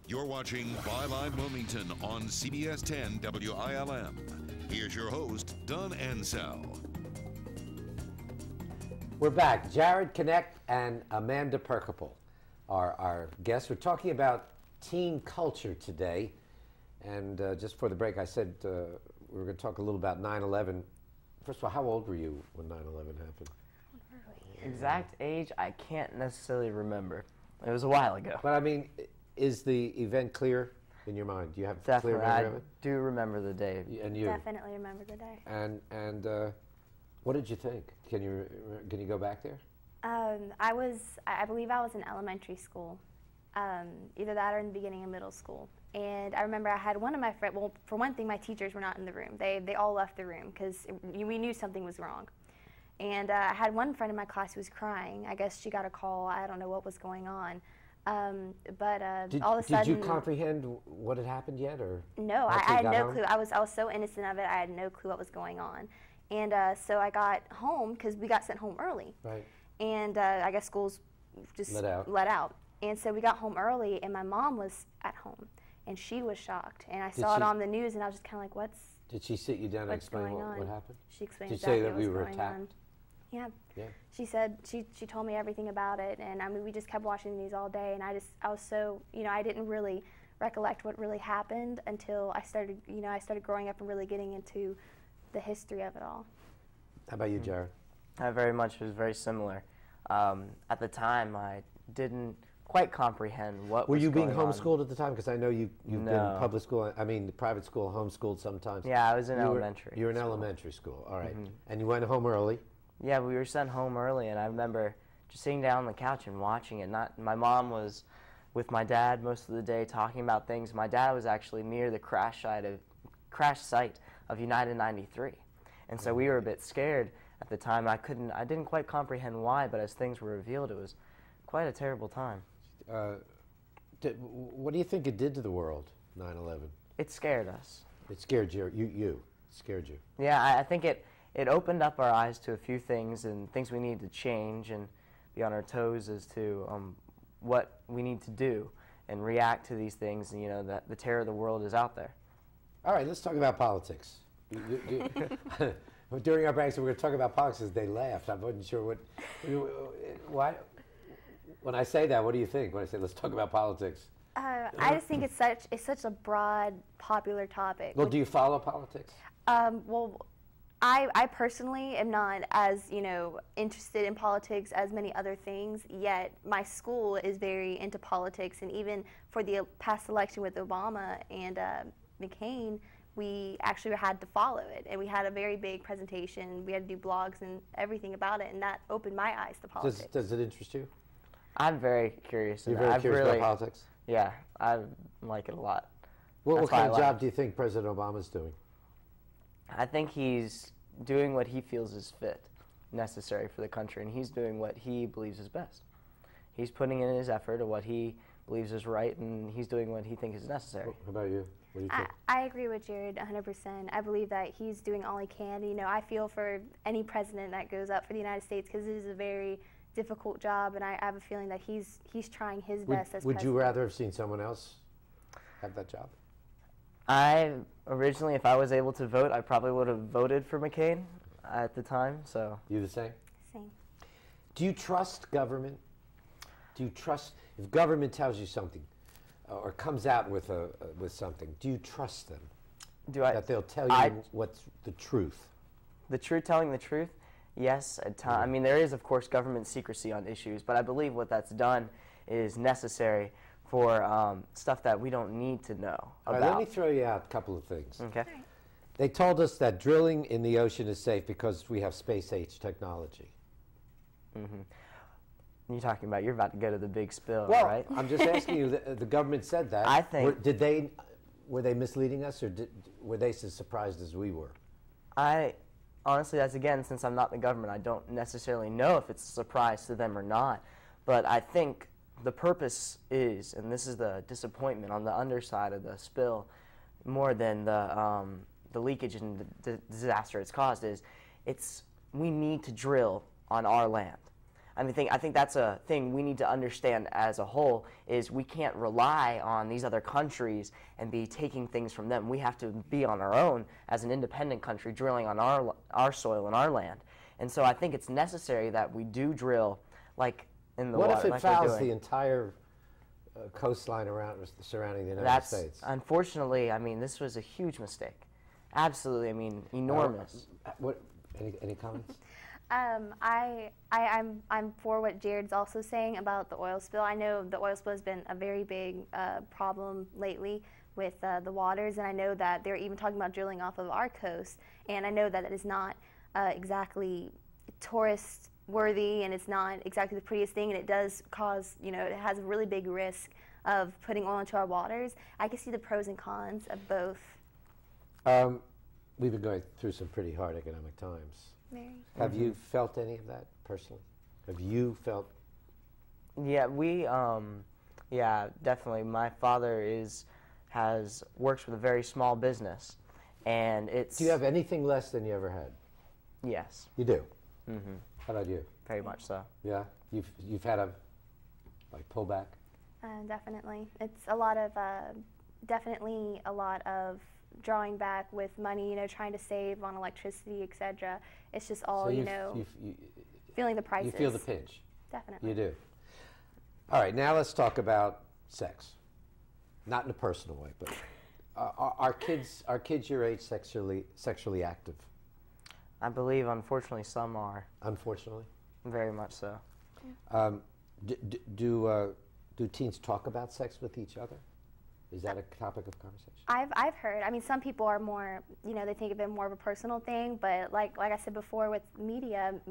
You're watching Byline Wilmington on CBS 10 WILM. Here's your host, Don Ansell. We're back. Jared Connect and Amanda Perkapel are our guests. We're talking about teen culture today. And just for the break, I said we were going to talk a little about 9/11. First of all, how old were you when 9/11 happened? Exact age, I can't necessarily remember. It was a while ago. But I mean, is the event clear in your mind? Do you have Definitely, clear memory of I it? do remember the day. And you? Definitely remember the day. And what did you think? Can you go back there? I believe I was in elementary school, either that or in the beginning of middle school. And I remember I had one of my friends, well, for one thing, my teachers were not in the room. They all left the room because we knew something was wrong. And I had one friend in my class who was crying. I guess she got a call. I don't know what was going on. But all of a sudden... Did you comprehend what had happened yet? Or no, I had no clue. I was so innocent of it, I had no clue what was going on. And so I got home, because we got sent home early. Right. And I guess schools just let out. And so we got home early, and my mom was at home. And she was shocked. And I saw it on the news, and I was just kind of like, what's... Did she sit you down and explain what happened? She explained exactly what was going on. Did she say that we were attacked? Yeah. Yeah. She said, she told me everything about it, and I mean, we just kept watching the news all day, and I was so, I didn't really recollect what really happened until I started growing up and really getting into the history of it all. How about you, Jared? I very much was very similar. At the time, I didn't quite comprehend what was going on. Were you being homeschooled at the time? Because I know you've No. been public school, private school, homeschooled sometimes. Yeah, I was in elementary. You were in elementary school, all right. And you went home early? Yeah, we were sent home early, and I remember just sitting down on the couch and watching it. My mom was with my dad most of the day talking about things. My dad was actually near the crash site of United 93, and so we were a bit scared at the time. I didn't quite comprehend why, but as things were revealed, it was quite a terrible time. What do you think it did to the world, 9/11? It scared us. It scared you. It scared you. Yeah, I think it opened up our eyes to a few things and things we need to change and be on our toes as to what we need to do and react to these things, and that the terror of the world is out there. All right, let's talk about politics. During our breaks, we were going to talk about politics. They laughed. I wasn't sure why. When I say that, what do you think? When I say let's talk about politics? I just think it's such a broad, popular topic. Well, do you follow politics? Well, I personally am not as interested in politics as many other things. Yet my school is very into politics, and even for the past election with Obama and McCain, we actually had to follow it, and we had a very big presentation. We had to do blogs and everything about it, and that opened my eyes to politics. Does it interest you? I'm very curious. You're very curious about politics? Yeah, I like it a lot. What kind of job do you think President Obama's doing? I think he's doing what he feels is necessary for the country, and he's doing what he believes is best. He's putting in his effort of what he believes is right, and he's doing what he thinks is necessary. How about you? What do you think? I agree with Jared 100%. I believe that he's doing all he can. I feel for any president that goes up for the United States, because it is a very difficult job, and I have a feeling that he's trying his best as president. Would you rather have seen someone else have that job? Originally, if I was able to vote, I probably would have voted for McCain at the time. So you the same? Same. Do you trust government? Do you trust if government tells you something or comes out with something? Do you trust them? That they'll tell you what's the truth? Telling the truth? Yes, at times. I mean, there is, of course, government secrecy on issues, but I believe what that's done is necessary for stuff that we don't need to know about. All right, let me throw you out a couple of things. Okay. They told us that drilling in the ocean is safe because we have space-age technology. You're about to go to the big spill, well, right? I'm just asking you, the government said that. I think... Were they misleading us, or were they as surprised as we were? Honestly, that's again, since I'm not the government, I don't necessarily know if it's a surprise to them or not. But I think the purpose is, and this is the disappointment on the underside of the spill, more than the leakage and the disaster it's caused, is we need to drill on our land. I think that's a thing we need to understand as a whole, is we can't rely on these other countries and be taking things from them. We have to be on our own as an independent country, drilling on our soil and our land. And so I think it's necessary that we do drill like in the water. What if it like fouls the entire coastline surrounding the United States? Unfortunately, I mean, this was a huge mistake. Absolutely, I mean, enormous. Any comments? I'm for what Jared's also saying about the oil spill. I know the oil spill has been a very big problem lately with the waters, and I know that they're even talking about drilling off of our coast, and I know that it is not exactly tourist worthy, and it's not exactly the prettiest thing, and it does cause, you know, it has a really big risk of putting oil into our waters. I can see the pros and cons of both. We've been going through some pretty hard economic times. Very. Have you felt any of that personally? Have you felt? Yeah, yeah, definitely. My father works with a very small business, and it's. Do you have anything less than you ever had? Yes. You do. Mm-hmm. How about you? Very much so. Yeah, you've had a pullback. Definitely, it's a lot of definitely a lot of drawing back with money, you know, trying to save on electricity, etc. It's just all, so you know, feeling the prices. You feel the pinch. Definitely. You do. All right, now let's talk about sex. Not in a personal way, but are kids your age sexually active? I believe, unfortunately, some are. Unfortunately. Very much so. Do teens talk about sex with each other? Is that a topic of conversation? I've heard. I mean, some people are more, you know, they think of it more of a personal thing. But like I said before, with media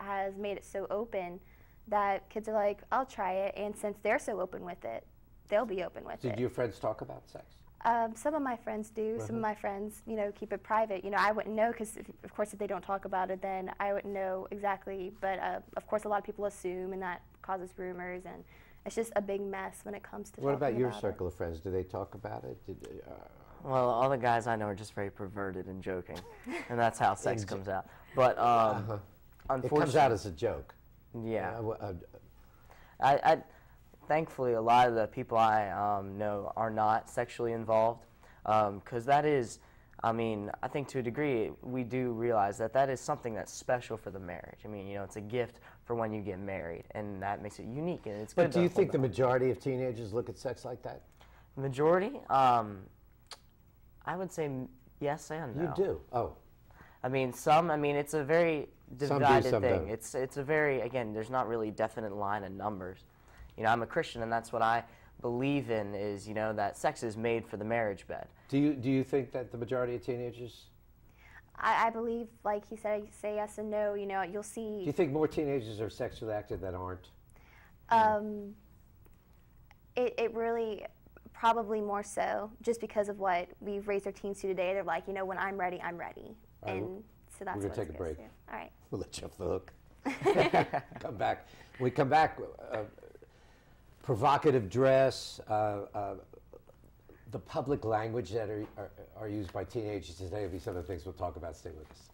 has made it so open that kids are like, I'll try it. And since they're so open with it, they'll be open with it. Did your friends talk about sex? Some of my friends do. Some of my friends, you know, keep it private. You know, I wouldn't know because, of course, if they don't talk about it, then I wouldn't know exactly. But of course, a lot of people assume, and that causes rumors, and it's just a big mess when it comes to. What about your circle of friends? Do they talk about it? Well, all the guys I know are just very perverted and joking, and that's how sex comes out. But unfortunately, it comes out as a joke. Yeah. I thankfully, a lot of the people I know are not sexually involved, because that is, I mean, I think to a degree we do realize that that is something that's special for the marriage. I mean, you know, it's a gift for when you get married, and that makes it unique, and it's good. But do you think the majority of teenagers look at sex like that? Majority? I would say yes and no. You do? Oh. I mean, some. I mean, it's a very divided some thing. don't. It's a very, again, there's not really definite line of numbers. You know, I'm a Christian, and that's what I believe in, is, you know, that sex is made for the marriage bed. Do you think that the majority of teenagers? I believe, like he said, say yes and no. You know, you'll see. Do you think more teenagers are sexually active than aren't? It really, probably more so, just because of what we've raised our teens to today. They're like, you know, when I'm ready, I'm ready. All right, and so that's we're going what to take a break. All right. We'll let you off the hook. Come back. When we come back, provocative dress, the public language that are used by teenagers today will be some of the things we'll talk about. Stay with us.